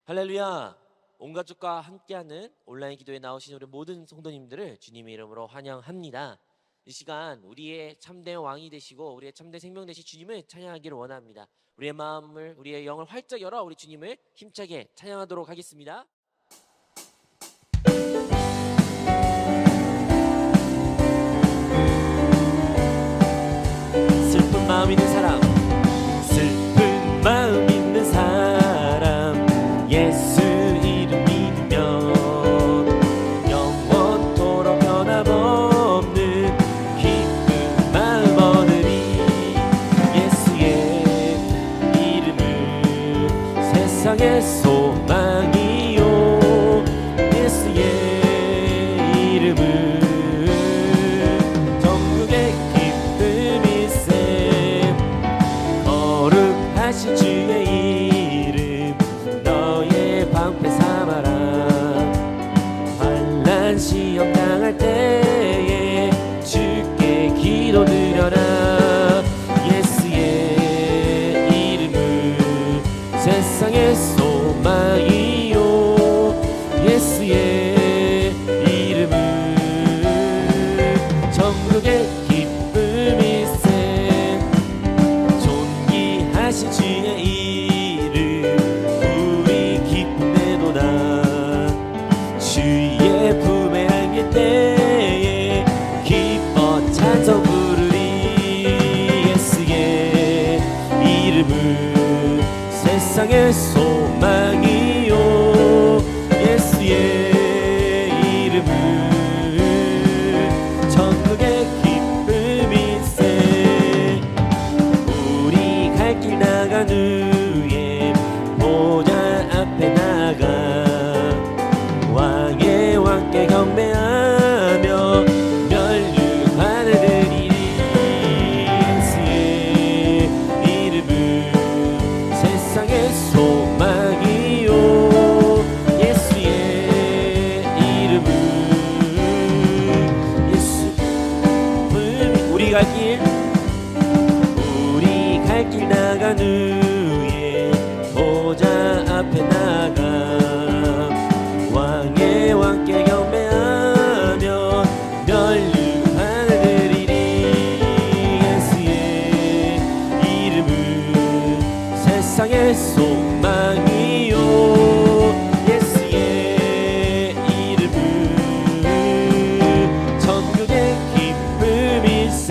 할렐루야! 온 가족과 함께하는 온라인 기도에 나오신 우리 모든 성도님들을 주님의 이름으로 환영합니다. 이 시간 우리의 참된 왕이 되시고 우리의 참된 생명 되신 주님을 찬양하기를 원합니다. 우리의 마음을, 우리의 영을 활짝 열어 우리 주님을 힘차게 찬양하도록 하겠습니다. 슬픈 마음 있는 사람, 슬픈 마음 있는 사람, 예수 이름 믿으면 영원토록 변함없는 기쁜 마음 얻으리. 예수의 이름은 세상의 소망이요, 예수의 이름은 전국의 기쁨일세. 거룩하신 주의 이름 너의 방패 삼아라. 환난 시험 당할 때에 주께 기도드려라. 예수의 이름은 세상의 소망이요, 예수의 이름은 전국의 기쁨일세. 존귀하신 주의 이름 우리 기쁨내도다. 주의 품에 안길 때에 기뻐 찬송 부르리. 예수의 이름은 세상의 소망이요, 예수의 이름은 전국의 기쁨일세. 우리 갈 길 나간 후에 보좌 앞에 나가 왕의 왕께 경배하며 멸류관을 드리리. 예수의 이름은 세상의 소망이요, 예수의 이름은 우리 갈 길 나간 후에 보좌 앞에 나가 왕의 왕께 경배하며 멸류관을 드리리. 예수의 이름은 세상의 소망이요, 예수의 이름은 전국의 기쁨일세.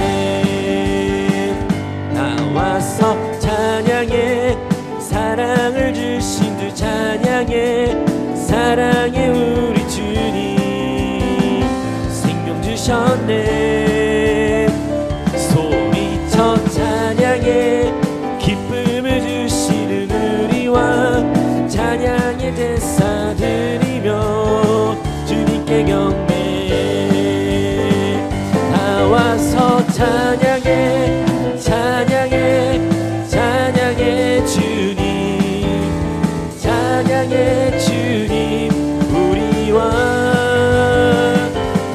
나와서 찬양해, 사랑을 주신 주 찬양해. 사랑해 우리 주님 생명 주셨네. 소리쳐 찬양해, 기쁨을 주시는 우리 왕. 찬양의 제사 드리며 주님께 경배. 나와서 찬양해, 찬양해, 찬양해 주님, 찬양해 주님 우리 왕.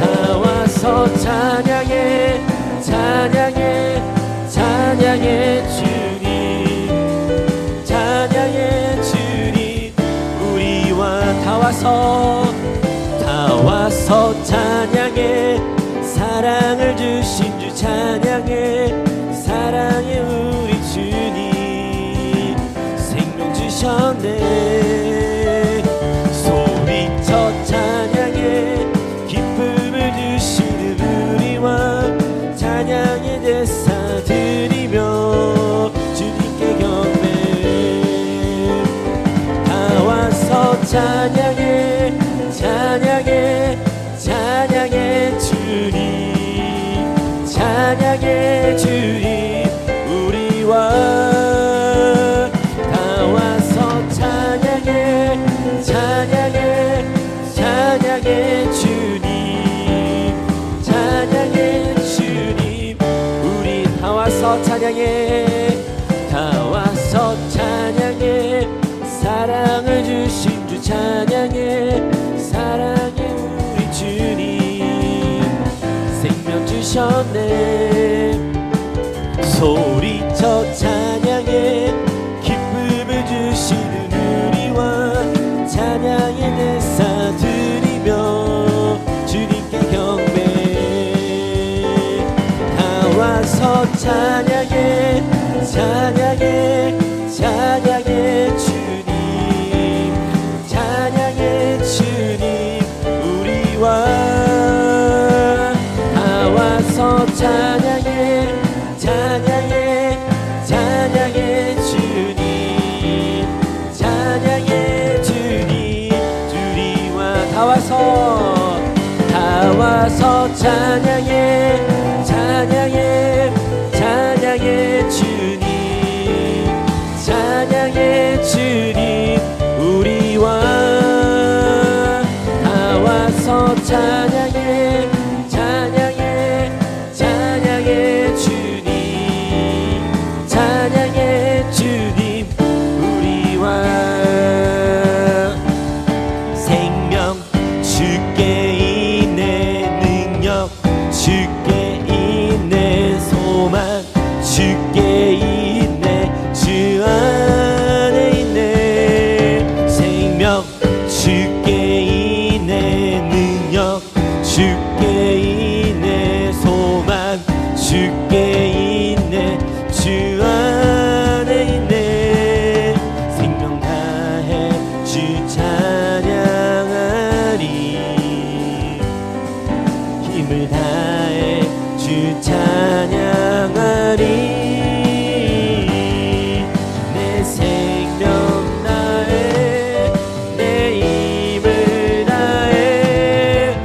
나와서 찬양해, 찬양해, 찬양해 주님, 찬양해 주님 우리 왕. 다와서 찬양해, 사랑을 주신 주 찬양해. 사랑해 우리 주님 생명 주셨네. 소리쳐 찬양해, 기쁨을 주시는 우리 왕. 찬양의 제사 드리며 주님께 경배. 나와서 찬양해, 찬양해, 찬양해 주님, 찬양해 주님 우리 왕. 나와서 찬양해, 찬양해, 찬양해 주님, 찬양해 주님 우리. 나와서 찬양해, 나와서 찬양해, 사랑을 주신 주 찬양해. 사랑해 우리 주님 생명 주셨네. 소리쳐 찬양해, 기쁨을 주시는 우리 왕. 찬양해 찬양해 주님 찬양해 주님 우리와 다 와서 찬양해 찬양해 찬양해 주님 찬양해 주님 우리와 다 와서 찬양해 찬양해 찬양해 주님 찬양해 주님 우리와 다 와서 찬양해 찬양해 찬양해 주님 찬양해 주님 우리와 생명 주께 있네 능력 주께 있네 소망 주께 있네 주 안에 있네 생명 주께 있네 능력 주께 있네 소망 주께 있네 주 안에 있네 생명 다해 주 찬양하리 힘을 다해 주 찬양하리 내 생명 다해 내 힘을 다해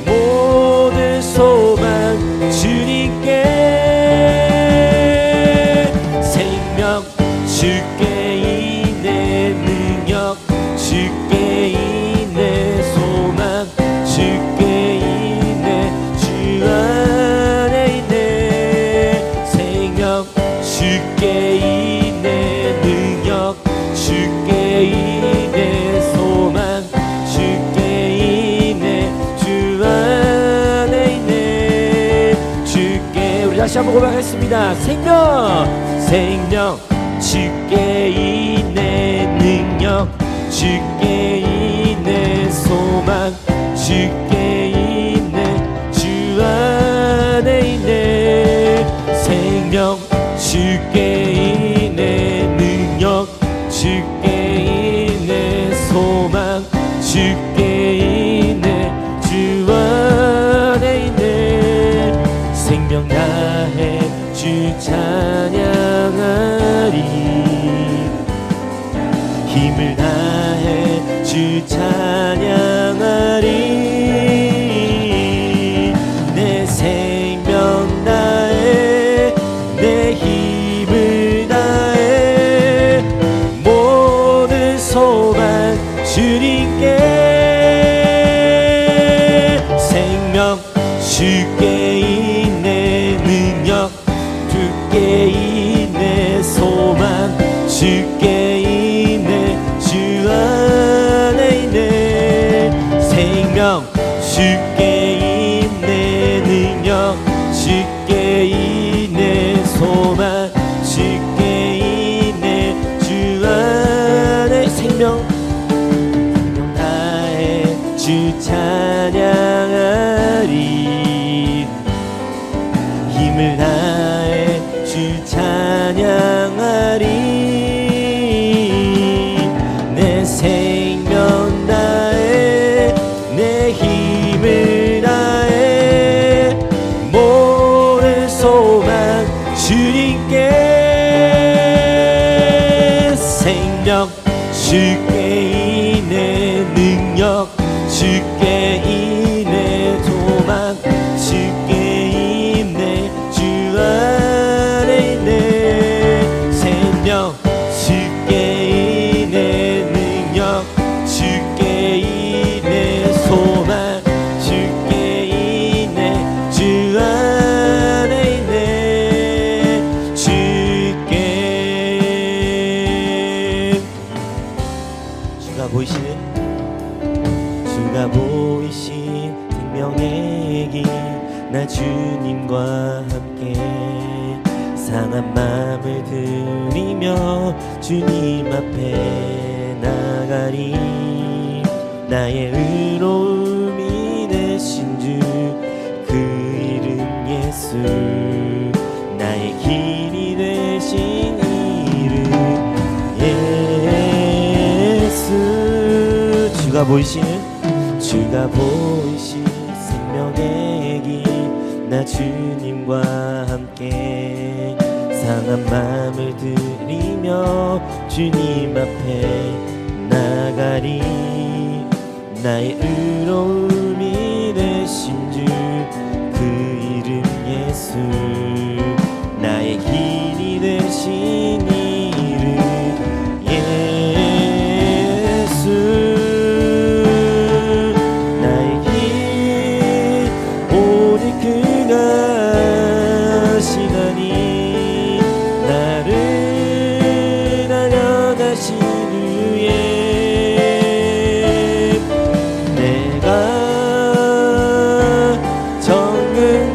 모든 소망 주님께 생명 주께 있네 능력 주께 있네 소망 주께 있네 주 안에 있네 생명 주께 있네 능력 주께 있네 소망 주께 있네 주 안에 있네 주께 우리 다시 한번 고백하겠습니다. 생명 주께 있네 능력 주께 있네 소망 주께 있네 주 안에 있네 생명 주께 있네 능력 주께 있네 소망 주께 있네 주 안에 있네 생명 다해 주 찬양하리 힘을 다해 주 찬양하리 내 생명 다해 내 힘을 다해 모든 소망 주님께 생명 주께 있네 능력 주께 있네 소망 주께 있네 주 안에 있네 생명 주께 있네 능력 주께 있네 소망 주께 있네 주 안에 생명 다해 주 찬양하리 힘을 다해 주 찬양하리 내 생명 다해 내 힘을 다해 모든 소망 주님께 생명 주께 있네 능력 주께 있네 소망 주께 있네 주 안에 있네 생명 주께 있네 능력 주께 있네 소망 주께 있네 주 안에 있네 주께 주가 보이신 생명의 길 나 주님과 함께 상한 마음을 들이며 주님 앞에 나가리 나의 의로움이 되신 주 그 이름 예수 나의 길이 되신 주가 보이신 생명의 길, 나 주님과 함께 상한 마음을 들이며 주님 앞에 나가리. 나의 의로움이 되신 주 그 이름 예수, 나의 길이 되신 이름 예수. 나의 길 오직 그가 시나니 나를 달려가신 후에 내가 정금같이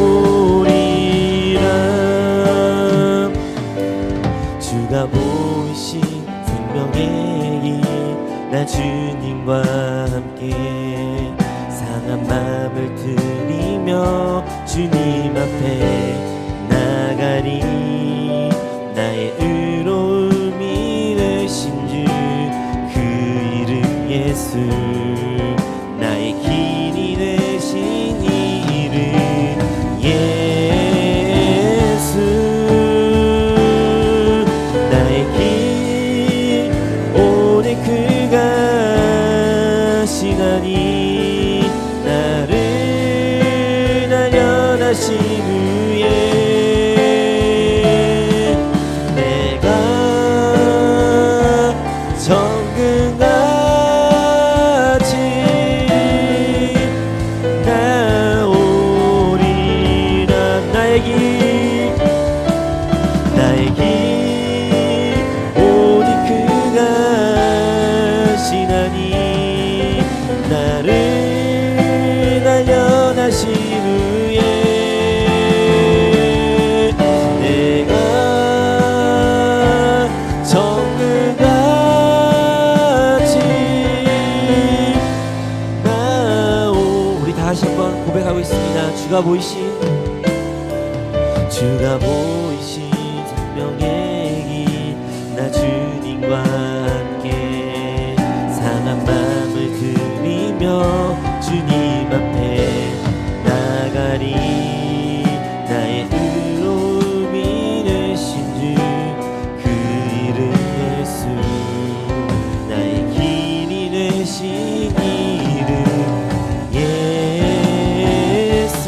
나오리라. 주가 보이신 생명의 길, 나 주님과 함께 상한 마음을 들이며 주님 앞에 나가리. 나의 의로움이 되신 주 그 이름 예수, 나의 길이 되신 이름 예수. 나의 길 오직 그가 시나니 나를 달려가신 후에 내가 정금같이 나오리라. 나의 길 오직 그가 시나니 나를 달려가신 후에 내가 정금같이 우리 다 다시 한번 고백하고 있습니다. 주가 보이신 생명의 길, 나 주님과 함께 상한 마음을 들이며 주님 앞에 나가리. 나의 의로움이 되신 주 그 이름 예수, 나의 길이 되신 이름 예수.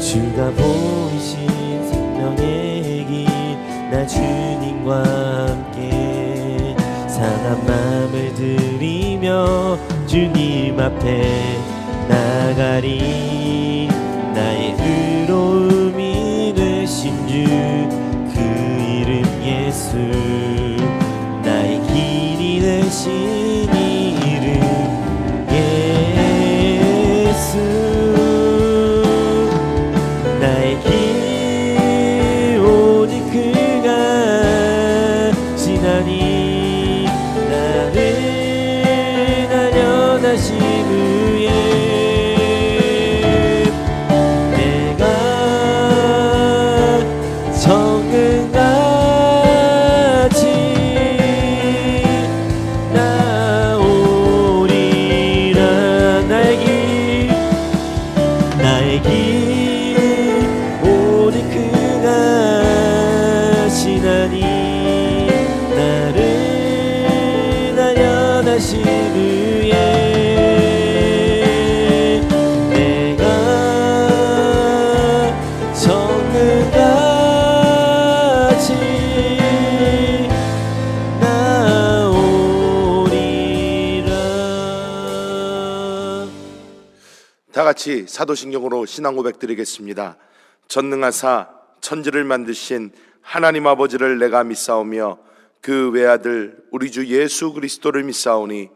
주가 보이신 생명의 길, 나 주님과 함께 상한 마음을 들이며 주님 앞에 나가리. 나의 의로움이 되신 주 그 이름 예수, 나의 길이 되신 이름 예수. 나의 길 오직 그가 시나니 나를 달려가신 후에 내가 정금같이 나오리라. 나의 길 오직 그가 시나니 나를 달려가신 후에 내가 정금같이 나오리라. 다 같이 사도신경으로 신앙 고백 드리겠습니다. 전능하사 천지를 만드신 하나님 아버지를 내가 믿사오며 그 외아들 우리 주 예수 그리스도를 믿사오니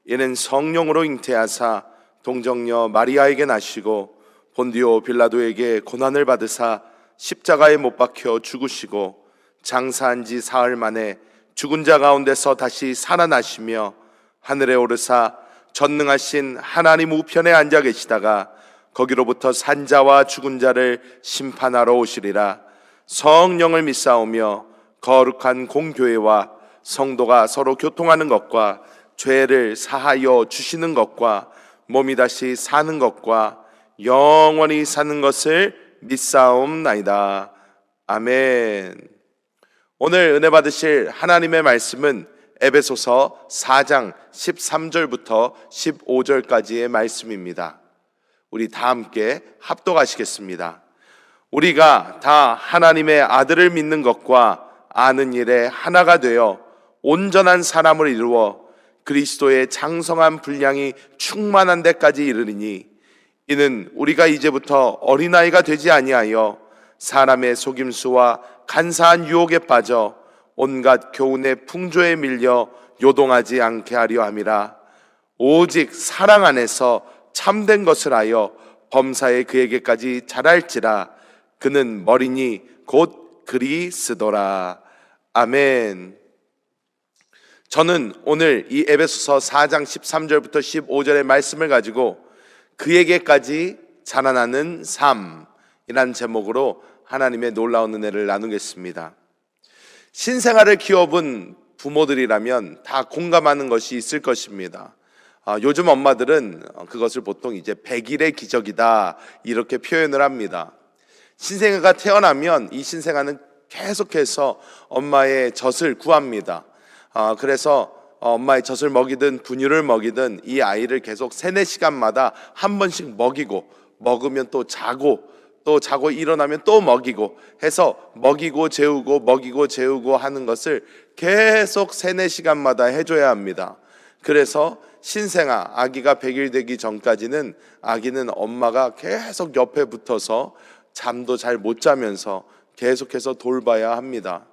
이는 성령으로 잉태하사 동정녀 마리아에게 나시고 본디오 빌라도에게 고난을 받으사 십자가에 못 박혀 죽으시고 장사한 지 사흘 만에 죽은 자 가운데서 다시 살아나시며 하늘에 오르사 전능하신 하나님 우편에 앉아 계시다가 거기로부터 산자와 죽은 자를 심판하러 오시리라. 성령을 믿사오며 거룩한 공교회와 성도가 서로 교통하는 것과 죄를 사하여 주시는 것과 몸이 다시 사는 것과 영원히 사는 것을 믿사옵나이다. 아멘. 오늘 은혜 받으실 하나님의 말씀은 에베소서 4장 13절부터 15절까지의 말씀입니다. 우리 다 함께 합독하시겠습니다. 우리가 다 하나님의 아들을 믿는 것과 아는 일에 하나가 되어 온전한 사람을 이루어 그리스도의 장성한 분량이 충만한 데까지 이르리니 이는 우리가 이제부터 어린아이가 되지 아니하여 사람의 속임수와 간사한 유혹에 빠져 온갖 교훈의 풍조에 밀려 요동하지 않게 하려 함이라. 오직 사랑 안에서 참된 것을 하여 범사에 그에게까지 자랄지라. 그는 머리니 곧 그리스도라. 아멘. 저는 오늘 이 에베소서 4장 13절부터 15절의 말씀을 가지고 그에게까지 자라나는 삶이란 제목으로 하나님의 놀라운 은혜를 나누겠습니다. 신생아를 키워본 부모들이라면 다 공감하는 것이 있을 것입니다. 요즘 엄마들은 그것을 보통 이제 100일의 기적이다 이렇게 표현을 합니다. 신생아가 태어나면 이 신생아는 계속해서 엄마의 젖을 구합니다. 그래서 엄마의 젖을 먹이든 분유를 먹이든 이 아이를 계속 3-4시간마다 한 번씩 먹이고, 먹으면 또 자고 일어나면 또 먹이고 해서 먹이고 재우고 하는 것을 계속 3-4시간마다 해줘야 합니다. 그래서 신생아, 아기가 100일 되기 전까지는 아기는 엄마가 계속 옆에 붙어서 잠도 잘 못 자면서 계속해서 돌봐야 합니다.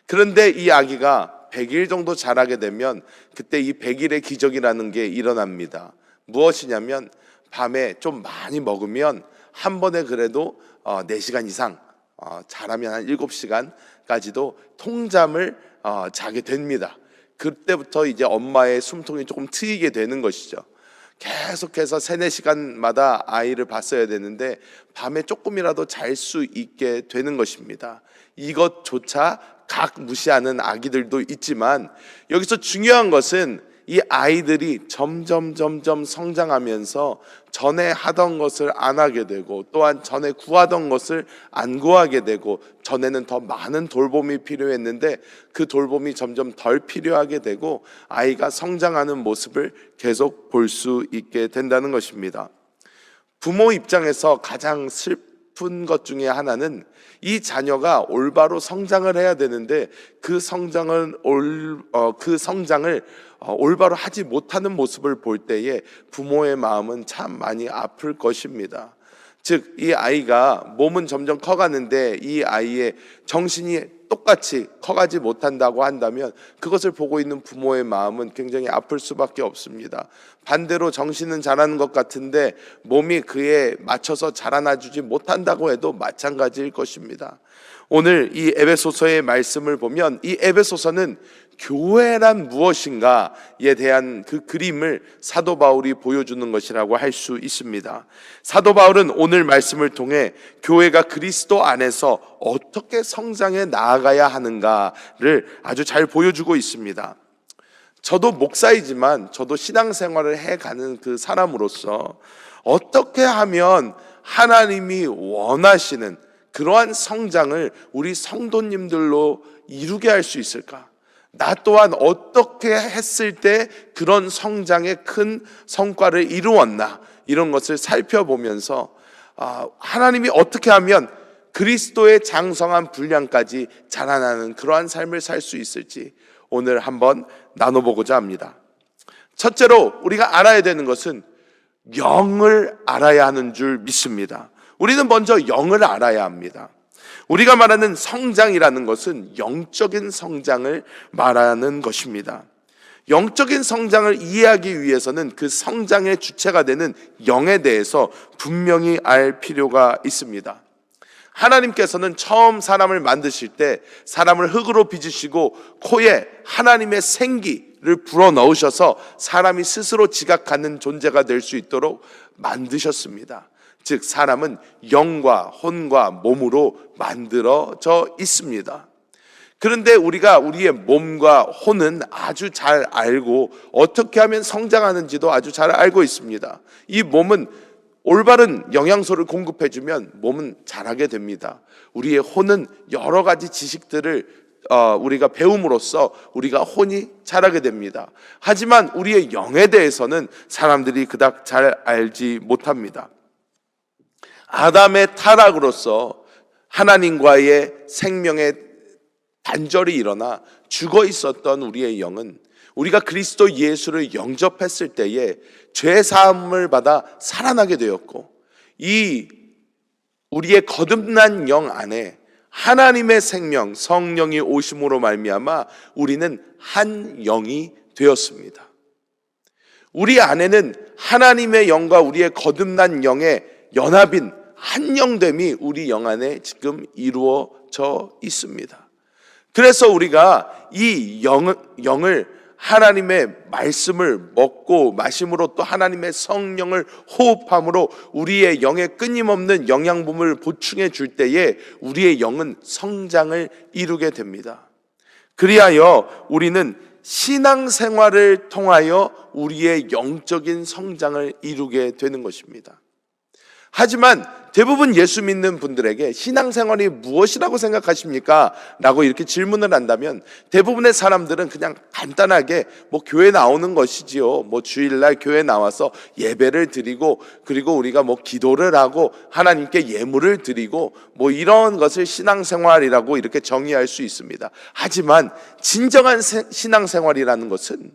그런데 이 아기가 100일 정도 자라게 되면 그때 이 100일의 기적이라는 게 일어납니다. 무엇이냐면 밤에 좀 많이 먹으면 한 번에 그래도 4시간 이상, 잘하면 한 7시간까지도 통잠을 자게 됩니다. 그때부터 이제 엄마의 숨통이 조금 트이게 되는 것이죠. 계속해서 3-4시간마다 아이를 봤어야 되는데 밤에 조금이라도 잘 수 있게 되는 것입니다. 이것조차 각 무시하는 아기들도 있지만 여기서 중요한 것은 이 아이들이 점점 성장하면서 전에 하던 것을 안 하게 되고 또한 전에 구하던 것을 안 구하게 되고 전에는 더 많은 돌봄이 필요했는데 그 돌봄이 점점 덜 필요하게 되고 아이가 성장하는 모습을 계속 볼 수 있게 된다는 것입니다. 부모 입장에서 가장 슬픈 것 중에 하나는 이 자녀가 올바로 성장을 해야 되는데 그 성장을 올바로 하지 못하는 모습을 볼 때에 부모의 마음은 참 많이 아플 것입니다. 즉, 이 아이가 몸은 점점 커가는데 이 아이의 정신이 똑같이 커가지 못한다고 한다면 그것을 보고 있는 부모의 마음은 굉장히 아플 수밖에 없습니다. 반대로 정신은 자라는 것 같은데 몸이 그에 맞춰서 자라나주지 못한다고 해도 마찬가지일 것입니다. 오늘 이 에베소서의 말씀을 보면 이 에베소서는 교회란 무엇인가에 대한 그 그림을 사도 바울이 보여주는 것이라고 할 수 있습니다. 사도 바울은 오늘 말씀을 통해 교회가 그리스도 안에서 어떻게 성장해 나아가야 하는가를 아주 잘 보여주고 있습니다. 저도 목사이지만 저도 신앙생활을 해가는 그 사람으로서 어떻게 하면 하나님이 원하시는 그러한 성장을 우리 성도님들로 이루게 할 수 있을까? 나 또한 어떻게 했을 때 그런 성장의 큰 성과를 이루었나? 이런 것을 살펴보면서 하나님이 어떻게 하면 그리스도의 장성한 분량까지 자라나는 그러한 삶을 살 수 있을지 오늘 한번 나눠보고자 합니다. 첫째로 우리가 알아야 되는 것은 영을 알아야 하는 줄 믿습니다. 우리는 먼저 영을 알아야 합니다. 우리가 말하는 성장이라는 것은 영적인 성장을 말하는 것입니다. 영적인 성장을 이해하기 위해서는 그 성장의 주체가 되는 영에 대해서 분명히 알 필요가 있습니다. 하나님께서는 처음 사람을 만드실 때 사람을 흙으로 빚으시고 코에 하나님의 생기를 불어넣으셔서 사람이 스스로 지각하는 존재가 될 수 있도록 만드셨습니다. 즉 사람은 영과 혼과 몸으로 만들어져 있습니다. 그런데 우리가 우리의 몸과 혼은 아주 잘 알고 어떻게 하면 성장하는지도 아주 잘 알고 있습니다. 이 몸은 올바른 영양소를 공급해주면 몸은 자라게 됩니다. 우리의 혼은 여러 가지 지식들을 우리가 배움으로써 우리가 혼이 자라게 됩니다. 하지만 우리의 영에 대해서는 사람들이 그닥 잘 알지 못합니다. 아담의 타락으로서 하나님과의 생명의 단절이 일어나 죽어 있었던 우리의 영은 우리가 그리스도 예수를 영접했을 때에 죄 사함을 받아 살아나게 되었고, 이 우리의 거듭난 영 안에 하나님의 생명 성령이 오심으로 말미암아 우리는 한 영이 되었습니다. 우리 안에는 하나님의 영과 우리의 거듭난 영의 연합인 한 영됨이 우리 영 안에 지금 이루어져 있습니다. 그래서 우리가 이 영을 하나님의 말씀을 먹고 마심으로 또 하나님의 성령을 호흡함으로 우리의 영에 끊임없는 영양분을 보충해 줄 때에 우리의 영은 성장을 이루게 됩니다. 그리하여 우리는 신앙생활을 통하여 우리의 영적인 성장을 이루게 되는 것입니다. 하지만 대부분 예수 믿는 분들에게 신앙생활이 무엇이라고 생각하십니까? 라고 이렇게 질문을 한다면 대부분의 사람들은 그냥 간단하게 교회 나오는 것이지요. 주일날 교회 나와서 예배를 드리고, 그리고 우리가 기도를 하고 하나님께 예물을 드리고 이런 것을 신앙생활이라고 이렇게 정의할 수 있습니다. 하지만 진정한 신앙생활이라는 것은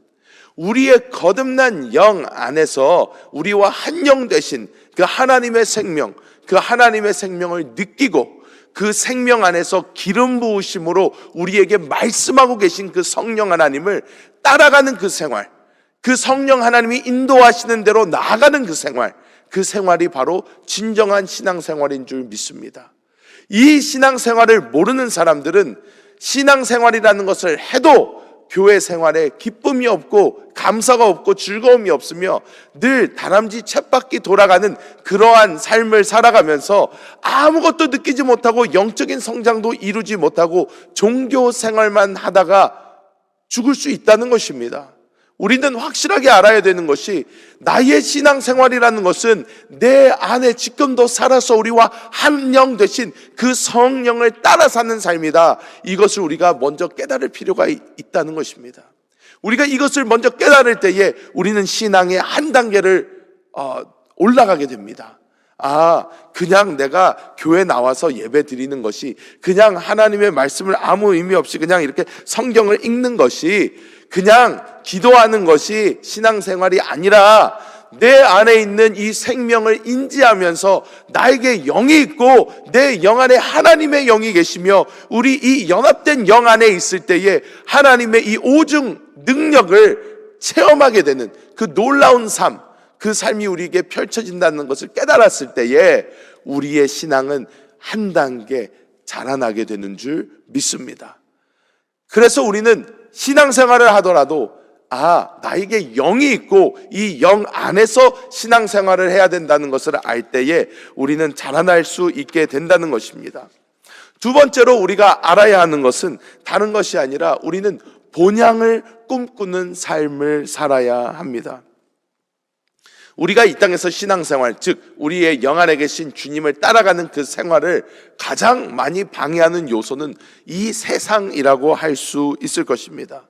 우리의 거듭난 영 안에서 우리와 한 영 되신 그 하나님의 생명, 그 하나님의 생명을 느끼고 그 생명 안에서 기름 부으심으로 우리에게 말씀하고 계신 그 성령 하나님을 따라가는 그 생활, 그 성령 하나님이 인도하시는 대로 나아가는 그 생활이 바로 진정한 신앙생활인 줄 믿습니다. 이 신앙생활을 모르는 사람들은 신앙생활이라는 것을 해도 교회 생활에 기쁨이 없고 감사가 없고 즐거움이 없으며 늘 다람쥐 쳇바퀴 돌아가는 그러한 삶을 살아가면서 아무것도 느끼지 못하고 영적인 성장도 이루지 못하고 종교 생활만 하다가 죽을 수 있다는 것입니다. 우리는 확실하게 알아야 되는 것이 나의 신앙생활이라는 것은 내 안에 지금도 살아서 우리와 한 영 되신 그 성령을 따라 사는 삶이다. 이것을 우리가 먼저 깨달을 필요가 있다는 것입니다. 우리가 이것을 먼저 깨달을 때에 우리는 신앙의 한 단계를 올라가게 됩니다. 그냥 내가 교회 나와서 예배 드리는 것이, 그냥 하나님의 말씀을 아무 의미 없이 그냥 이렇게 성경을 읽는 것이, 그냥 기도하는 것이 신앙생활이 아니라 내 안에 있는 이 생명을 인지하면서 나에게 영이 있고 내 영 안에 하나님의 영이 계시며 우리 이 연합된 영 안에 있을 때에 하나님의 이 오중 능력을 체험하게 되는 그 놀라운 삶, 그 삶이 우리에게 펼쳐진다는 것을 깨달았을 때에 우리의 신앙은 한 단계 자라나게 되는 줄 믿습니다. 그래서 우리는 신앙생활을 하더라도 나에게 영이 있고 이 영 안에서 신앙생활을 해야 된다는 것을 알 때에 우리는 자라날 수 있게 된다는 것입니다. 두 번째로 우리가 알아야 하는 것은 다른 것이 아니라 우리는 본향을 꿈꾸는 삶을 살아야 합니다. 우리가 이 땅에서 신앙생활, 즉 우리의 영 안에 계신 주님을 따라가는 그 생활을 가장 많이 방해하는 요소는 이 세상이라고 할 수 있을 것입니다.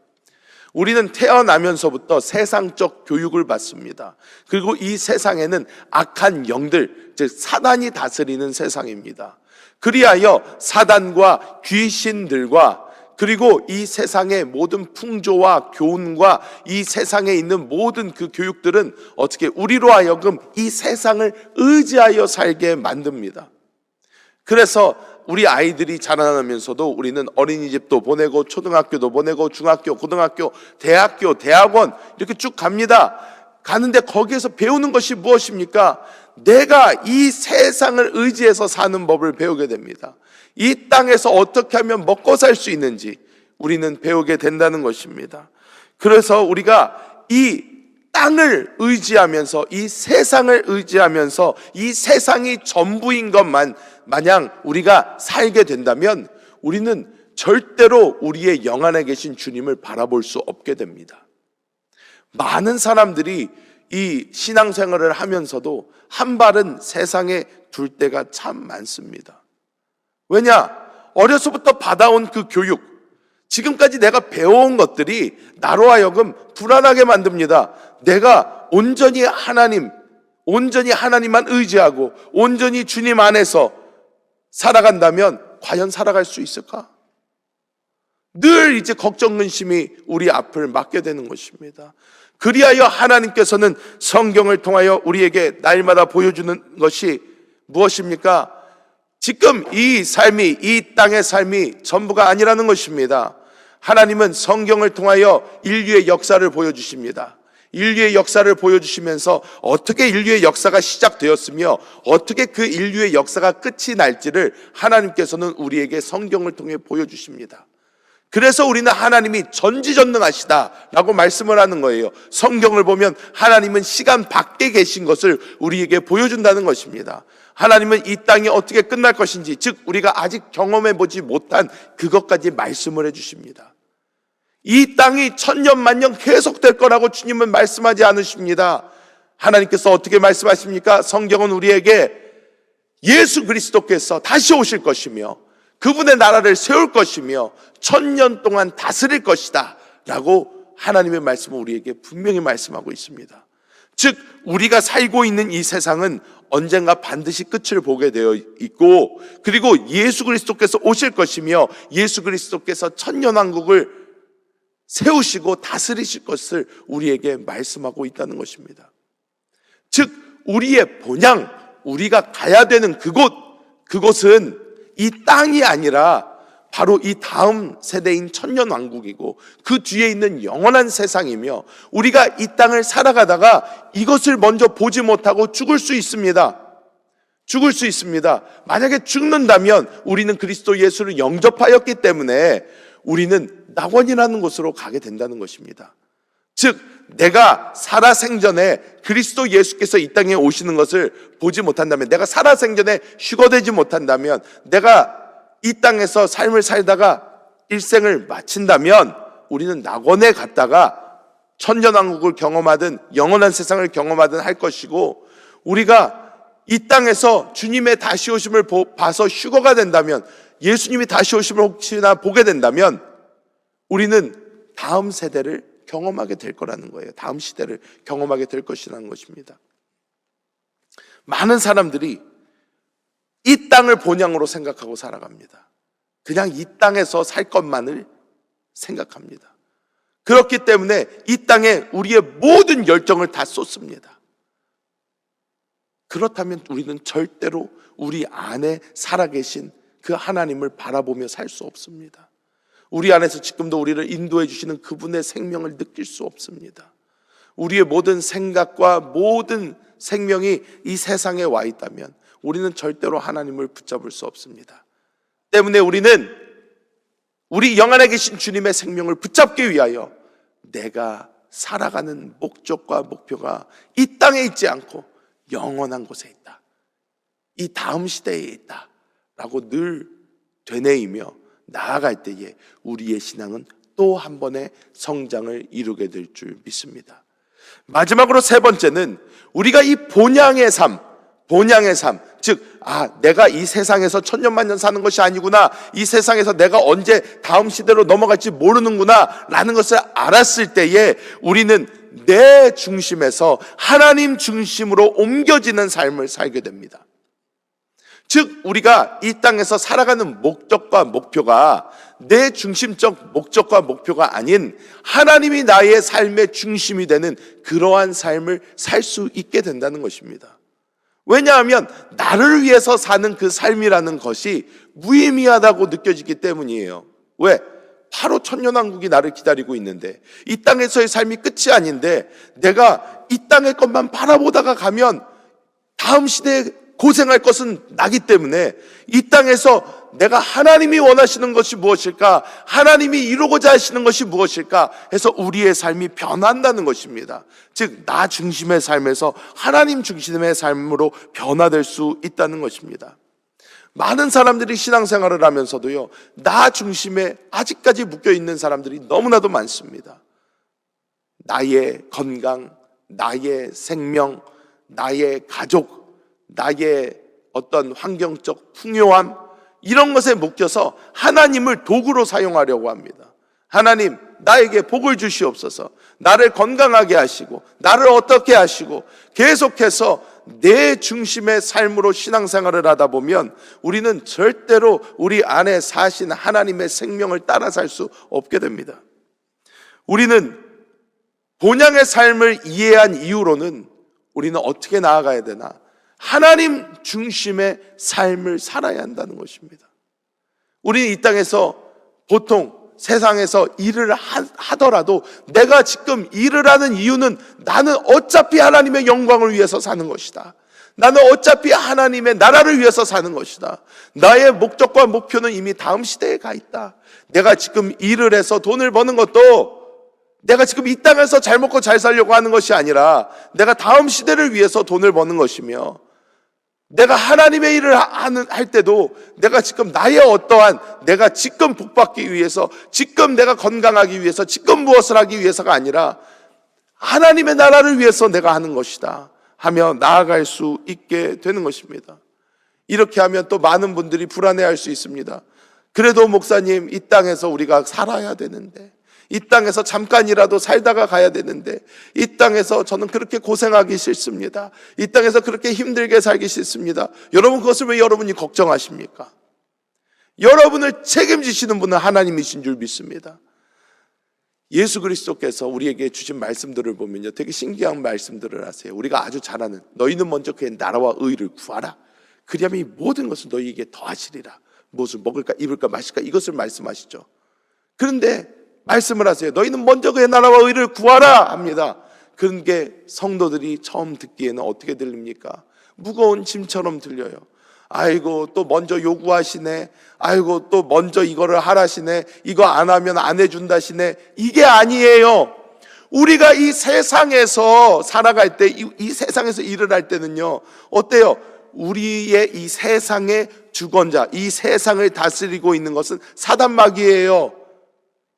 우리는 태어나면서부터 세상적 교육을 받습니다. 그리고 이 세상에는 악한 영들, 즉 사단이 다스리는 세상입니다. 그리하여 사단과 귀신들과 그리고 이 세상의 모든 풍조와 교훈과 이 세상에 있는 모든 그 교육들은 어떻게 우리로 하여금 이 세상을 의지하여 살게 만듭니다. 그래서 우리 아이들이 자라나면서도 우리는 어린이집도 보내고 초등학교도 보내고 중학교, 고등학교, 대학교, 대학원 이렇게 쭉 갑니다. 가는데 거기에서 배우는 것이 무엇입니까? 내가 이 세상을 의지해서 사는 법을 배우게 됩니다. 이 땅에서 어떻게 하면 먹고 살 수 있는지 우리는 배우게 된다는 것입니다. 그래서 우리가 이 땅을 의지하면서, 이 세상을 의지하면서 이 세상이 전부인 것만 마냥 우리가 살게 된다면 우리는 절대로 우리의 영 안에 계신 주님을 바라볼 수 없게 됩니다. 많은 사람들이 이 신앙생활을 하면서도 한 발은 세상에 둘 때가 참 많습니다. 왜냐? 어려서부터 받아온 그 교육, 지금까지 내가 배워온 것들이 나로 하여금 불안하게 만듭니다. 내가 온전히 하나님만 의지하고 온전히 주님 안에서 살아간다면 과연 살아갈 수 있을까? 늘 이제 걱정, 근심이 우리 앞을 막게 되는 것입니다. 그리하여 하나님께서는 성경을 통하여 우리에게 날마다 보여주는 것이 무엇입니까? 지금 이 삶이, 이 땅의 삶이 전부가 아니라는 것입니다. 하나님은 성경을 통하여 인류의 역사를 보여주십니다. 인류의 역사를 보여주시면서 어떻게 인류의 역사가 시작되었으며 어떻게 그 인류의 역사가 끝이 날지를 하나님께서는 우리에게 성경을 통해 보여주십니다. 그래서 우리는 하나님이 전지전능하시다라고 말씀을 하는 거예요. 성경을 보면 하나님은 시간 밖에 계신 것을 우리에게 보여준다는 것입니다. 하나님은 이 땅이 어떻게 끝날 것인지, 즉 우리가 아직 경험해 보지 못한 그것까지 말씀을 해주십니다. 이 땅이 천년 만년 계속될 거라고 주님은 말씀하지 않으십니다. 하나님께서 어떻게 말씀하십니까? 성경은 우리에게 예수 그리스도께서 다시 오실 것이며 그분의 나라를 세울 것이며 천년 동안 다스릴 것이다 라고 하나님의 말씀을 우리에게 분명히 말씀하고 있습니다. 즉 우리가 살고 있는 이 세상은 언젠가 반드시 끝을 보게 되어 있고, 그리고 예수 그리스도께서 오실 것이며 예수 그리스도께서 천년왕국을 세우시고 다스리실 것을 우리에게 말씀하고 있다는 것입니다. 즉 우리의 본향, 우리가 가야 되는 그곳은 이 땅이 아니라 바로 이 다음 세대인 천년왕국이고 그 뒤에 있는 영원한 세상이며, 우리가 이 땅을 살아가다가 이것을 먼저 보지 못하고 죽을 수 있습니다. 죽을 수 있습니다. 만약에 죽는다면 우리는 그리스도 예수를 영접하였기 때문에 우리는 낙원이라는 곳으로 가게 된다는 것입니다. 즉 내가 살아생전에 그리스도 예수께서 이 땅에 오시는 것을 보지 못한다면, 내가 살아생전에 휴거되지 못한다면, 내가 이 땅에서 삶을 살다가 일생을 마친다면 우리는 낙원에 갔다가 천년왕국을 경험하든 영원한 세상을 경험하든 할 것이고, 우리가 이 땅에서 주님의 다시 오심을 봐서 휴거가 된다면, 예수님이 다시 오심을 혹시나 보게 된다면 우리는 다음 세대를 경험하게 될 거라는 거예요. 다음 시대를 경험하게 될 것이라는 것입니다. 많은 사람들이 이 땅을 본향으로 생각하고 살아갑니다. 그냥 이 땅에서 살 것만을 생각합니다. 그렇기 때문에 이 땅에 우리의 모든 열정을 다 쏟습니다. 그렇다면 우리는 절대로 우리 안에 살아계신 그 하나님을 바라보며 살 수 없습니다. 우리 안에서 지금도 우리를 인도해 주시는 그분의 생명을 느낄 수 없습니다. 우리의 모든 생각과 모든 생명이 이 세상에 와 있다면 우리는 절대로 하나님을 붙잡을 수 없습니다. 때문에 우리는 우리 영 안에 계신 주님의 생명을 붙잡기 위하여 내가 살아가는 목적과 목표가 이 땅에 있지 않고 영원한 곳에 있다, 이 다음 시대에 있다 라고 늘 되뇌이며 나아갈 때에 우리의 신앙은 또 한 번의 성장을 이루게 될 줄 믿습니다. 마지막으로 세 번째는 우리가 이 본향의 삶, 즉 내가 이 세상에서 천년만년 사는 것이 아니구나, 이 세상에서 내가 언제 다음 시대로 넘어갈지 모르는구나 라는 것을 알았을 때에 우리는 내 중심에서 하나님 중심으로 옮겨지는 삶을 살게 됩니다. 즉 우리가 이 땅에서 살아가는 목적과 목표가 내 중심적 목적과 목표가 아닌 하나님이 나의 삶의 중심이 되는 그러한 삶을 살 수 있게 된다는 것입니다. 왜냐하면 나를 위해서 사는 그 삶이라는 것이 무의미하다고 느껴지기 때문이에요. 왜? 바로 천년왕국이 나를 기다리고 있는데, 이 땅에서의 삶이 끝이 아닌데 내가 이 땅의 것만 바라보다가 가면 다음 시대에 고생할 것은 나기 때문에 이 땅에서 내가 하나님이 원하시는 것이 무엇일까? 하나님이 이루고자 하시는 것이 무엇일까? 해서 우리의 삶이 변한다는 것입니다. 즉, 나 중심의 삶에서 하나님 중심의 삶으로 변화될 수 있다는 것입니다. 많은 사람들이 신앙생활을 하면서도요, 나 중심에 아직까지 묶여있는 사람들이 너무나도 많습니다. 나의 건강, 나의 생명, 나의 가족, 나의 어떤 환경적 풍요함, 이런 것에 묶여서 하나님을 도구로 사용하려고 합니다. 하나님, 나에게 복을 주시옵소서. 나를 건강하게 하시고 나를 어떻게 하시고, 계속해서 내 중심의 삶으로 신앙생활을 하다 보면 우리는 절대로 우리 안에 사신 하나님의 생명을 따라 살 수 없게 됩니다. 우리는 본향의 삶을 이해한 이후로는 우리는 어떻게 나아가야 되나? 하나님 중심의 삶을 살아야 한다는 것입니다. 우리는 이 땅에서 보통 세상에서 일을 하더라도 내가 지금 일을 하는 이유는 나는 어차피 하나님의 영광을 위해서 사는 것이다. 나는 어차피 하나님의 나라를 위해서 사는 것이다. 나의 목적과 목표는 이미 다음 시대에 가 있다. 내가 지금 일을 해서 돈을 버는 것도 내가 지금 이 땅에서 잘 먹고 잘 살려고 하는 것이 아니라 내가 다음 시대를 위해서 돈을 버는 것이며, 내가 하나님의 일을 할 때도 내가 지금 나의 어떠한 내가 지금 복받기 위해서, 지금 내가 건강하기 위해서, 지금 무엇을 하기 위해서가 아니라 하나님의 나라를 위해서 내가 하는 것이다 하며 나아갈 수 있게 되는 것입니다. 이렇게 하면 또 많은 분들이 불안해할 수 있습니다. 그래도 목사님, 이 땅에서 우리가 살아야 되는데, 이 땅에서 잠깐이라도 살다가 가야 되는데, 이 땅에서 저는 그렇게 고생하기 싫습니다. 이 땅에서 그렇게 힘들게 살기 싫습니다. 여러분, 그것을 왜 여러분이 걱정하십니까? 여러분을 책임지시는 분은 하나님이신 줄 믿습니다. 예수 그리스도께서 우리에게 주신 말씀들을 보면요, 되게 신기한 말씀들을 하세요. 우리가 아주 잘 아는, 너희는 먼저 그의 나라와 의를 구하라. 그리하면 이 모든 것을 너희에게 더하시리라. 무엇을 먹을까 입을까 마실까, 이것을 말씀하시죠. 그런데 말씀을 하세요. 너희는 먼저 그의 나라와 의를 구하라 합니다. 그런 게 성도들이 처음 듣기에는 어떻게 들립니까? 무거운 짐처럼 들려요. 아이고, 또 먼저 요구하시네. 아이고, 또 먼저 이거를 하라시네. 이거 안 하면 안 해준다시네. 이게 아니에요. 우리가 이 세상에서 살아갈 때, 이 세상에서 일을 할 때는요, 어때요? 우리의 이 세상의 주권자, 이 세상을 다스리고 있는 것은 사단마귀예요.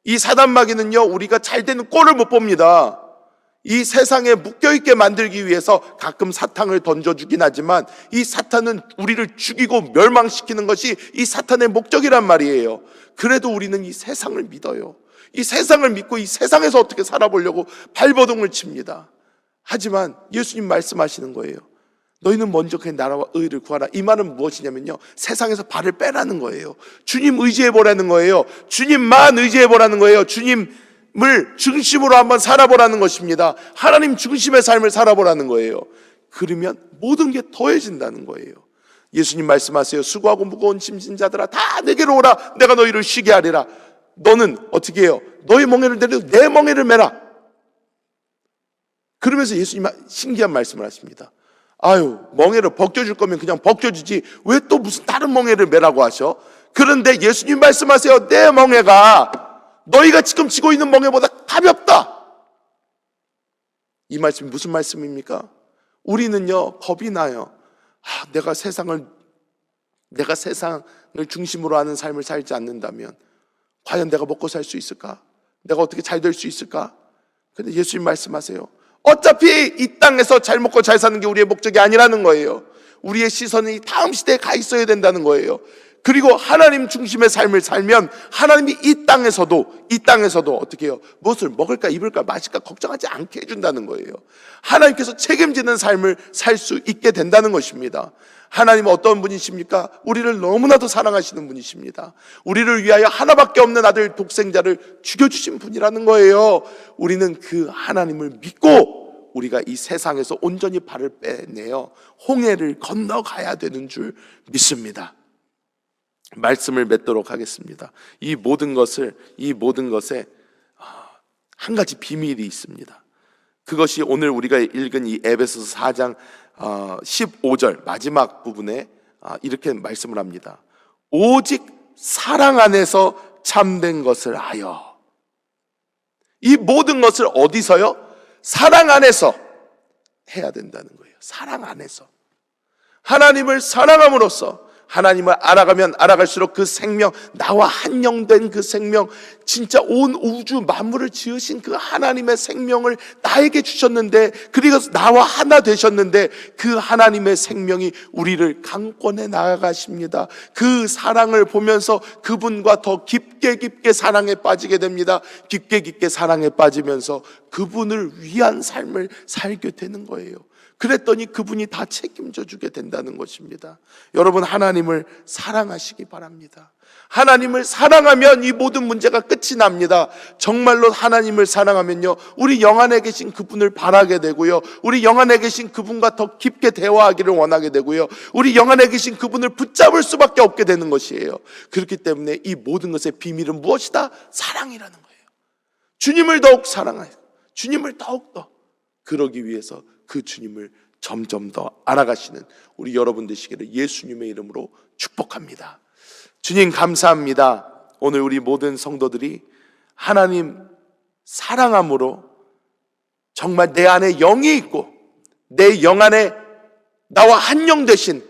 이 사단마귀는요, 우리가 잘 되는 꼴을 못 봅니다. 이 세상에 묶여있게 만들기 위해서 가끔 사탕을 던져주긴 하지만, 이 사탄은 우리를 죽이고 멸망시키는 것이 이 사탄의 목적이란 말이에요. 그래도 우리는 이 세상을 믿어요. 이 세상을 믿고 이 세상에서 어떻게 살아보려고 발버둥을 칩니다. 하지만 예수님 말씀하시는 거예요. 너희는 먼저 그의 나라와 의를 구하라. 이 말은 무엇이냐면요, 세상에서 발을 빼라는 거예요. 주님 의지해보라는 거예요. 주님만 의지해보라는 거예요. 주님을 중심으로 한번 살아보라는 것입니다. 하나님 중심의 삶을 살아보라는 거예요. 그러면 모든 게 더해진다는 거예요. 예수님 말씀하세요. 수고하고 무거운 짐진 자들아, 다 내게로 오라. 내가 너희를 쉬게 하리라. 너는 어떻게 해요? 너의 멍에를 내려 내 멍에를 메라. 그러면서 예수님 신기한 말씀을 하십니다. 아유, 멍에를 벗겨줄 거면 그냥 벗겨주지 왜 또 무슨 다른 멍에를 메라고 하셔? 그런데 예수님 말씀하세요. 내 멍에가 너희가 지금 지고 있는 멍에보다 가볍다. 이 말씀이 무슨 말씀입니까? 우리는요, 겁이 나요. 내가 세상을 중심으로 하는 삶을 살지 않는다면 과연 내가 먹고 살 수 있을까? 내가 어떻게 잘 될 수 있을까? 근데 예수님 말씀하세요. 어차피 이 땅에서 잘 먹고 잘 사는 게 우리의 목적이 아니라는 거예요. 우리의 시선이 다음 시대에 가 있어야 된다는 거예요. 그리고 하나님 중심의 삶을 살면 하나님이 이 땅에서도 어떻게 해요? 무엇을 먹을까 입을까 마실까 걱정하지 않게 해준다는 거예요. 하나님께서 책임지는 삶을 살 수 있게 된다는 것입니다. 하나님은 어떤 분이십니까? 우리를 너무나도 사랑하시는 분이십니다. 우리를 위하여 하나밖에 없는 아들 독생자를 죽여주신 분이라는 거예요. 우리는 그 하나님을 믿고 우리가 이 세상에서 온전히 발을 빼내어 홍해를 건너가야 되는 줄 믿습니다. 말씀을 맺도록 하겠습니다. 이 모든 것에 한 가지 비밀이 있습니다. 그것이 오늘 우리가 읽은 이 에베소서 4장 15절 마지막 부분에 이렇게 말씀을 합니다. 오직 사랑 안에서 참된 것을 하여. 이 모든 것을 어디서요? 사랑 안에서 해야 된다는 거예요. 사랑 안에서. 하나님을 사랑함으로써 하나님을 알아가면 알아갈수록 그 생명, 나와 한영된 그 생명, 진짜 온 우주 만물을 지으신 그 하나님의 생명을 나에게 주셨는데, 그리고 나와 하나 되셨는데, 그 하나님의 생명이 우리를 강권해 나아가십니다. 그 사랑을 보면서 그분과 더 깊게 사랑에 빠지게 됩니다. 깊게 사랑에 빠지면서 그분을 위한 삶을 살게 되는 거예요. 그랬더니 그분이 다 책임져 주게 된다는 것입니다. 여러분, 하나님을 사랑하시기 바랍니다. 하나님을 사랑하면 이 모든 문제가 끝이 납니다. 정말로 하나님을 사랑하면요, 우리 영 안에 계신 그분을 바라게 되고요, 우리 영 안에 계신 그분과 더 깊게 대화하기를 원하게 되고요, 우리 영 안에 계신 그분을 붙잡을 수밖에 없게 되는 것이에요. 그렇기 때문에 이 모든 것의 비밀은 무엇이다? 사랑이라는 거예요. 주님을 더욱 사랑하고 주님을 더욱더 그러기 위해서 그 주님을 점점 더 알아가시는 우리 여러분 되시기를 예수님의 이름으로 축복합니다. 주님, 감사합니다. 오늘 우리 모든 성도들이 하나님 사랑함으로 정말 내 안에 영이 있고 내 영 안에 나와 한영 되신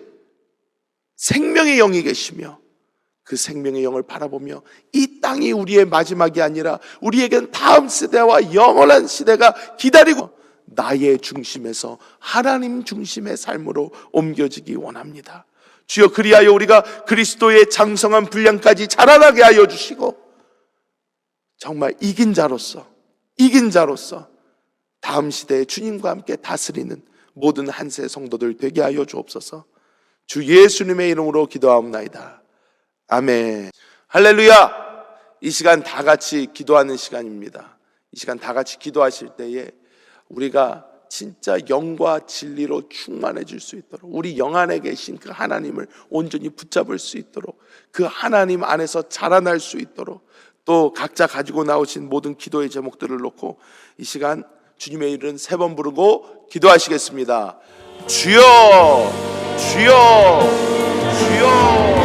생명의 영이 계시며, 그 생명의 영을 바라보며 이 땅이 우리의 마지막이 아니라 우리에게는 다음 시대와 영원한 시대가 기다리고 나의 중심에서 하나님 중심의 삶으로 옮겨지기 원합니다. 주여, 그리하여 우리가 그리스도의 장성한 분량까지 자라나게 하여 주시고, 정말 이긴 자로서 다음 시대에 주님과 함께 다스리는 모든 한세 성도들 되게 하여 주옵소서. 주 예수님의 이름으로 기도하옵나이다. 아멘. 할렐루야. 이 시간 다 같이 기도하는 시간입니다. 이 시간 다 같이 기도하실 때에 우리가 진짜 영과 진리로 충만해질 수 있도록, 우리 영 안에 계신 그 하나님을 온전히 붙잡을 수 있도록, 그 하나님 안에서 자라날 수 있도록, 또 각자 가지고 나오신 모든 기도의 제목들을 놓고 이 시간 주님의 이름 3번 부르고 기도하시겠습니다. 주여, 주여, 주여.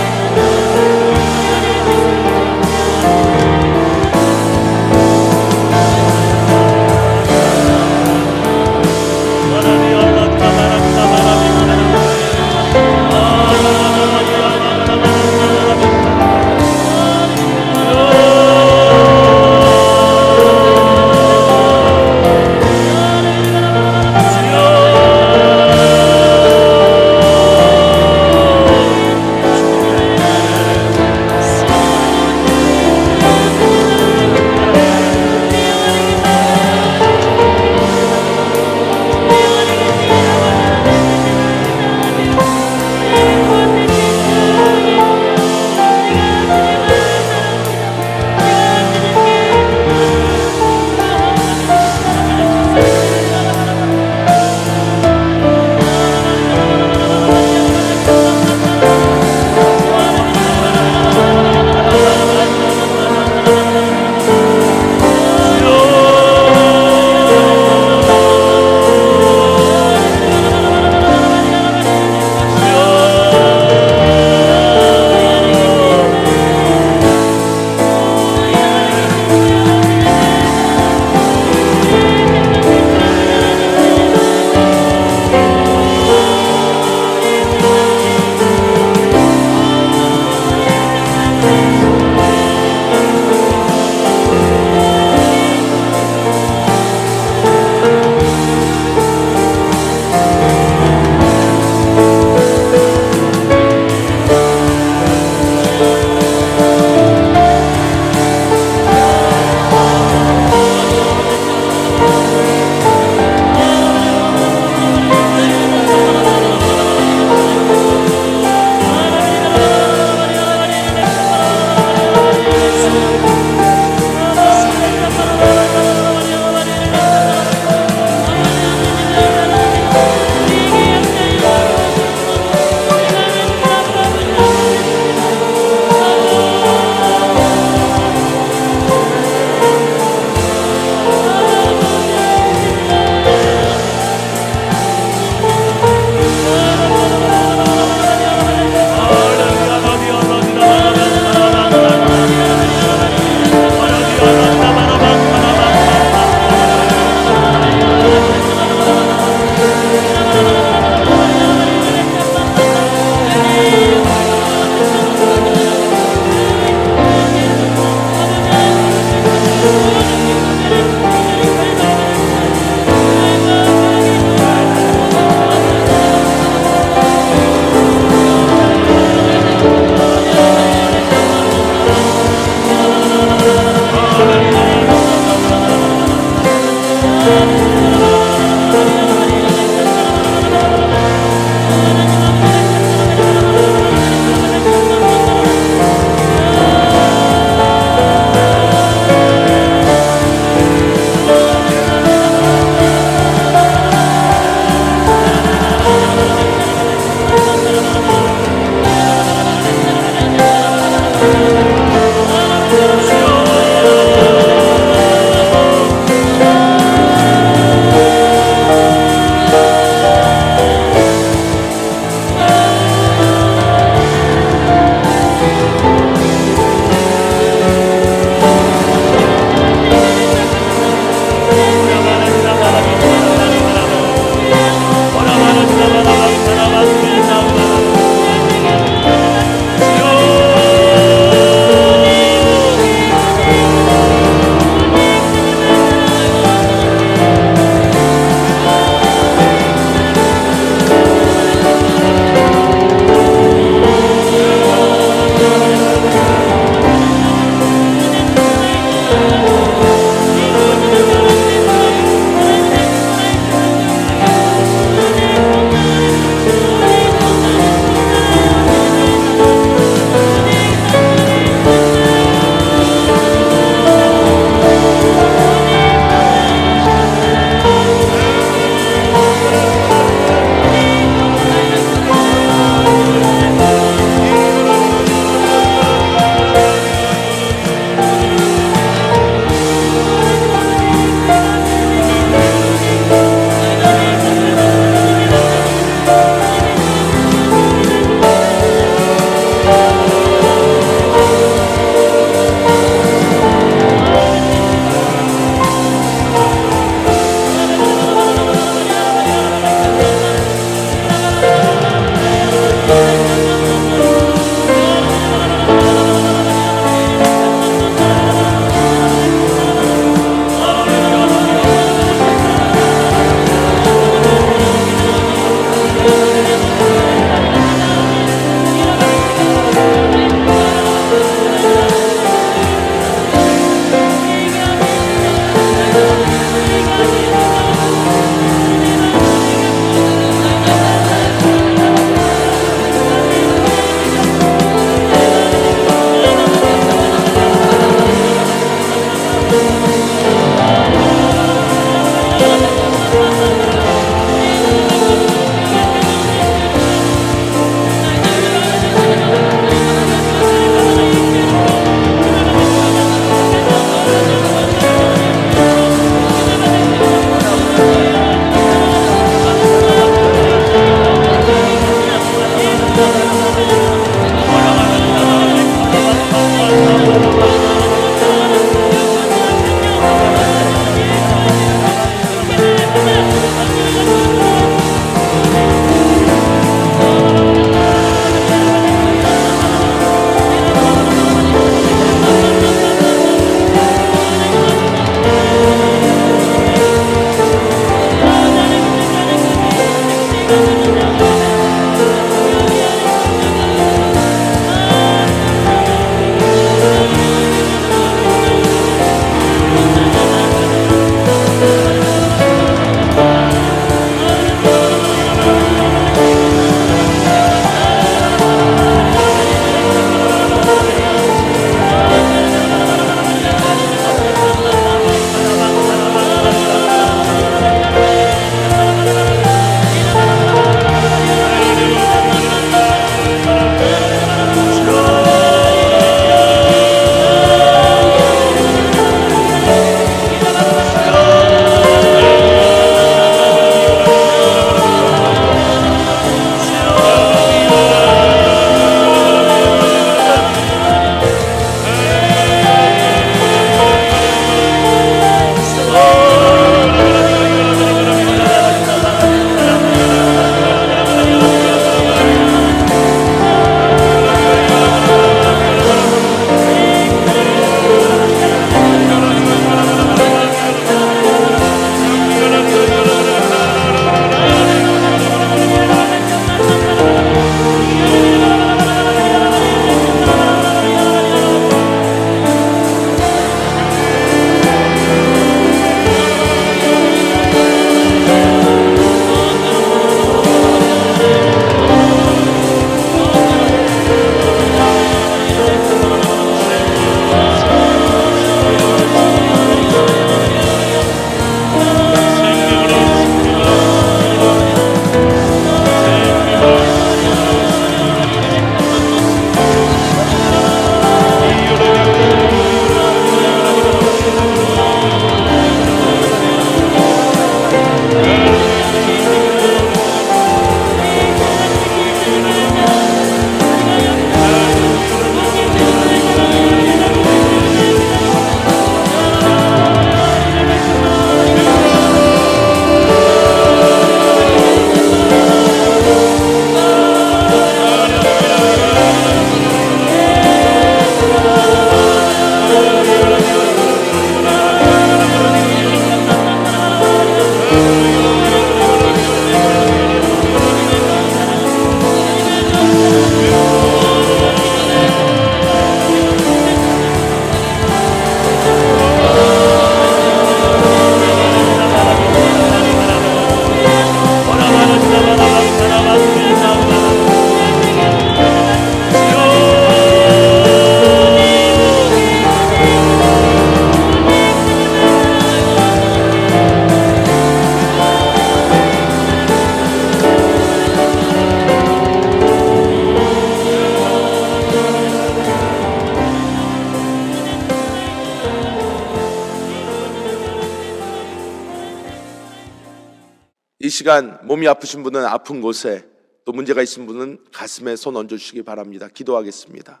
이 시간 몸이 아프신 분은 아픈 곳에, 또 문제가 있으신 분은 가슴에 손 얹어주시기 바랍니다. 기도하겠습니다.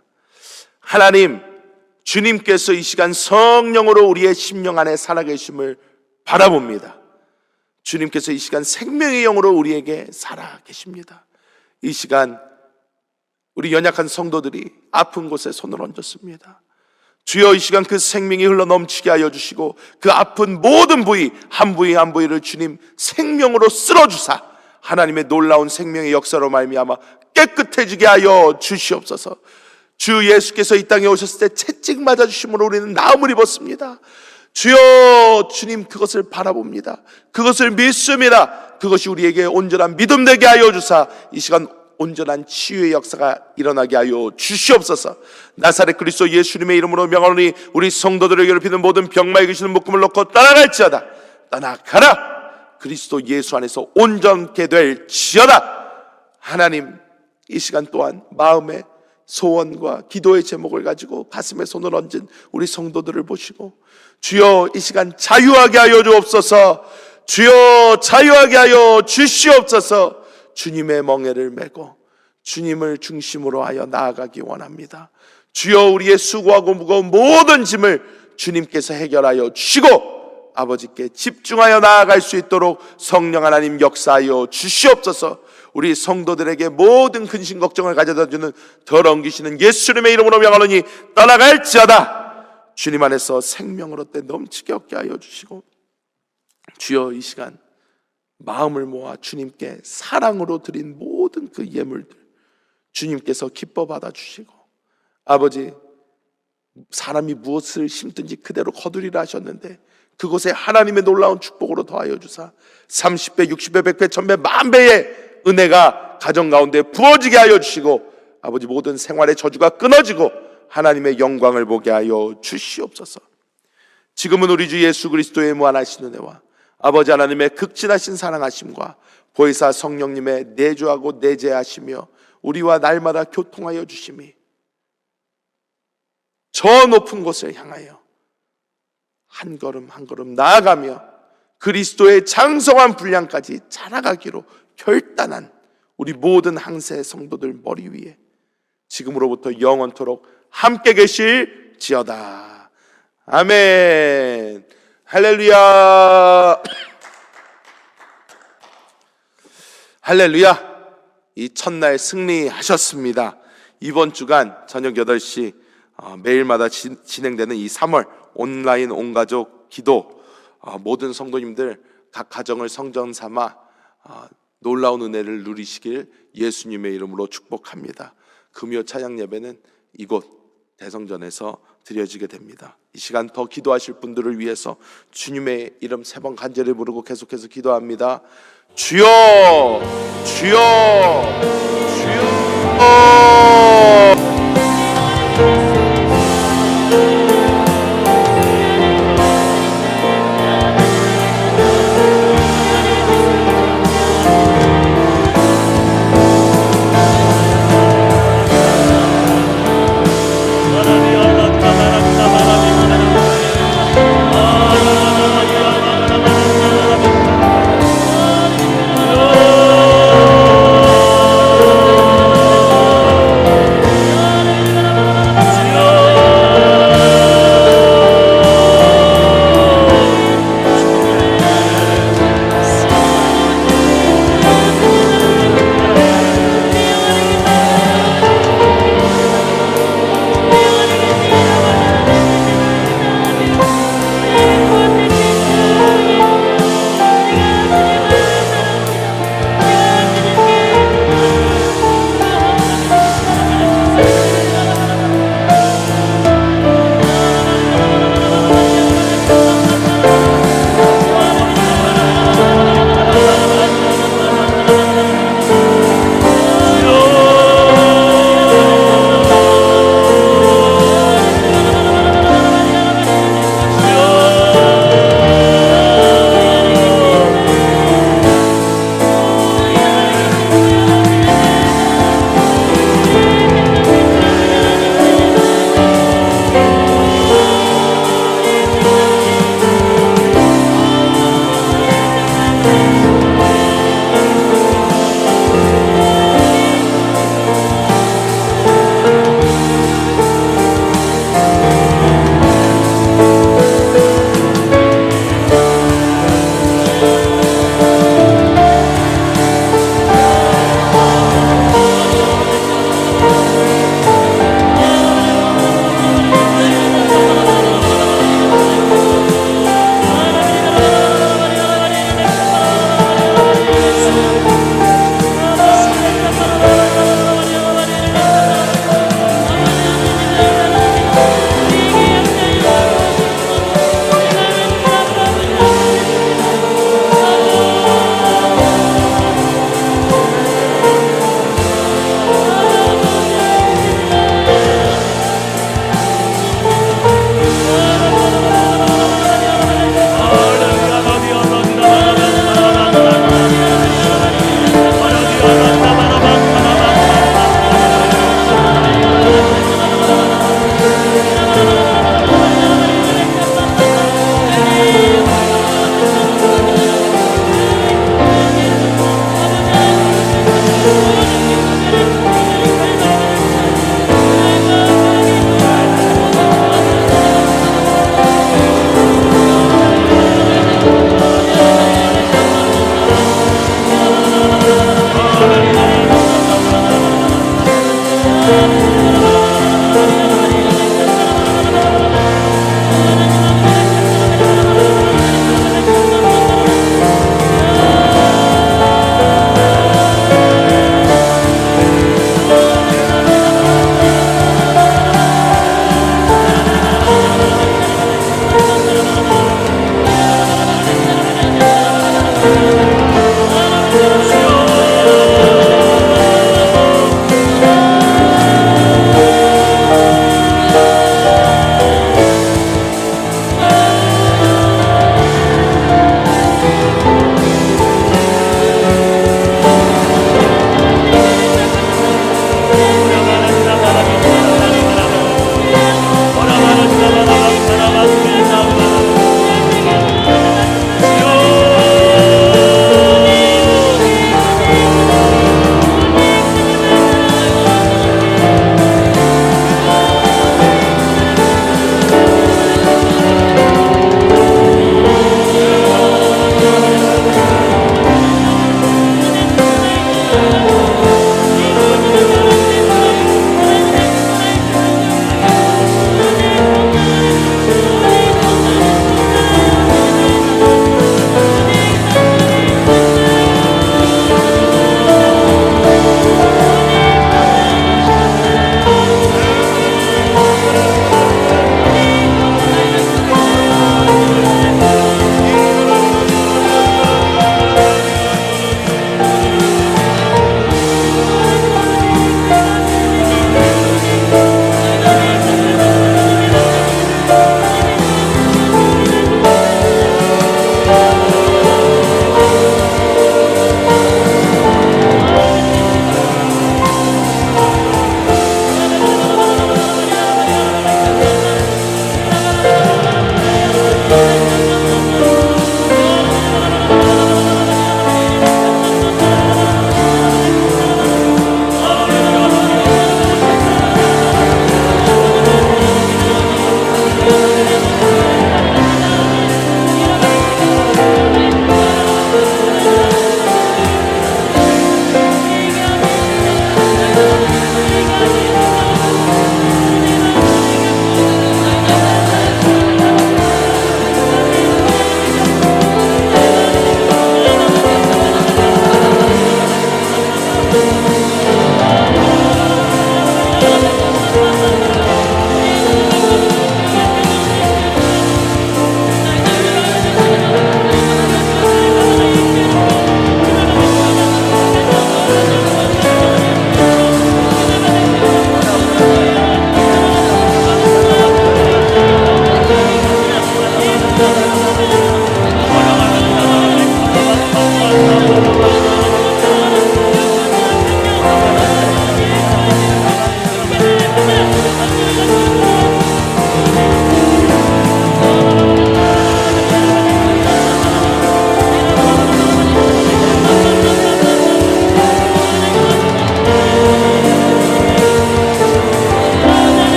하나님, 주님께서 이 시간 성령으로 우리의 심령 안에 살아계심을 바라봅니다. 주님께서 이 시간 생명의 영으로 우리에게 살아계십니다. 이 시간 우리 연약한 성도들이 아픈 곳에 손을 얹었습니다. 주여, 이 시간 그 생명이 흘러 넘치게 하여 주시고 그 아픈 모든 부위 한 부위 한 부위를 주님 생명으로 쓸어주사 하나님의 놀라운 생명의 역사로 말미암아 깨끗해지게 하여 주시옵소서. 주 예수께서 이 땅에 오셨을 때 채찍 맞아 주심으로 우리는 나음을 입었습니다. 주여, 주님 그것을 바라봅니다. 그것을 믿습니다. 그것이 우리에게 온전한 믿음 되게 하여 주사 이 시간 온전한 치유의 역사가 일어나게 하여 주시옵소서. 나사렛 그리스도 예수님의 이름으로 명하노니 우리 성도들을 괴롭히는 모든 병마에 계시는 묶음을 놓고 떠나갈지어다. 떠나가라. 그리스도 예수 안에서 온전케 될지어다. 하나님, 이 시간 또한 마음의 소원과 기도의 제목을 가지고 가슴에 손을 얹은 우리 성도들을 보시고 주여, 이 시간 자유하게 하여 주옵소서. 주여, 자유하게 하여 주시옵소서. 주님의 멍에를 메고 주님을 중심으로 하여 나아가기 원합니다. 주여, 우리의 수고하고 무거운 모든 짐을 주님께서 해결하여 주시고 아버지께 집중하여 나아갈 수 있도록 성령 하나님 역사하여 주시옵소서. 우리 성도들에게 모든 근심 걱정을 가져다주는 덜 엉기시는 예수님의 이름으로 명하노니 떠나갈지어다. 주님 안에서 생명을 얻되 넘치게 얻게 하여 주시고 주여, 이 시간 마음을 모아 주님께 사랑으로 드린 모든 그 예물들 주님께서 기뻐 받아주시고, 아버지, 사람이 무엇을 심든지 그대로 거두리라 하셨는데 그곳에 하나님의 놀라운 축복으로 더하여 주사 30배, 60배, 100배, 1000배, 만배의 은혜가 가정 가운데 부어지게 하여 주시고, 아버지, 모든 생활의 저주가 끊어지고 하나님의 영광을 보게 하여 주시옵소서. 지금은 우리 주 예수 그리스도의 무한하신 은혜와 아버지 하나님의 극진하신 사랑하심과 보혜사 성령님의 내주하고 내재하시며 우리와 날마다 교통하여 주심이 저 높은 곳을 향하여 한 걸음 한 걸음 나아가며 그리스도의 장성한 분량까지 자라가기로 결단한 우리 모든 항세 성도들 머리 위에 지금으로부터 영원토록 함께 계실지어다. 아멘. 할렐루야. 할렐루야. 이 첫날 승리하셨습니다. 이번 주간 저녁 8시 매일마다 진행되는 이 3월 온라인 온가족 기도, 모든 성도님들 각 가정을 성전 삼아 놀라운 은혜를 누리시길 예수님의 이름으로 축복합니다. 금요 찬양 예배는 이곳 대성전에서 드려지게 됩니다. 이 시간 더 기도하실 분들을 위해서 주님의 이름 3번 간절히 부르고 계속해서 기도합니다. 주여, 주여, 주여.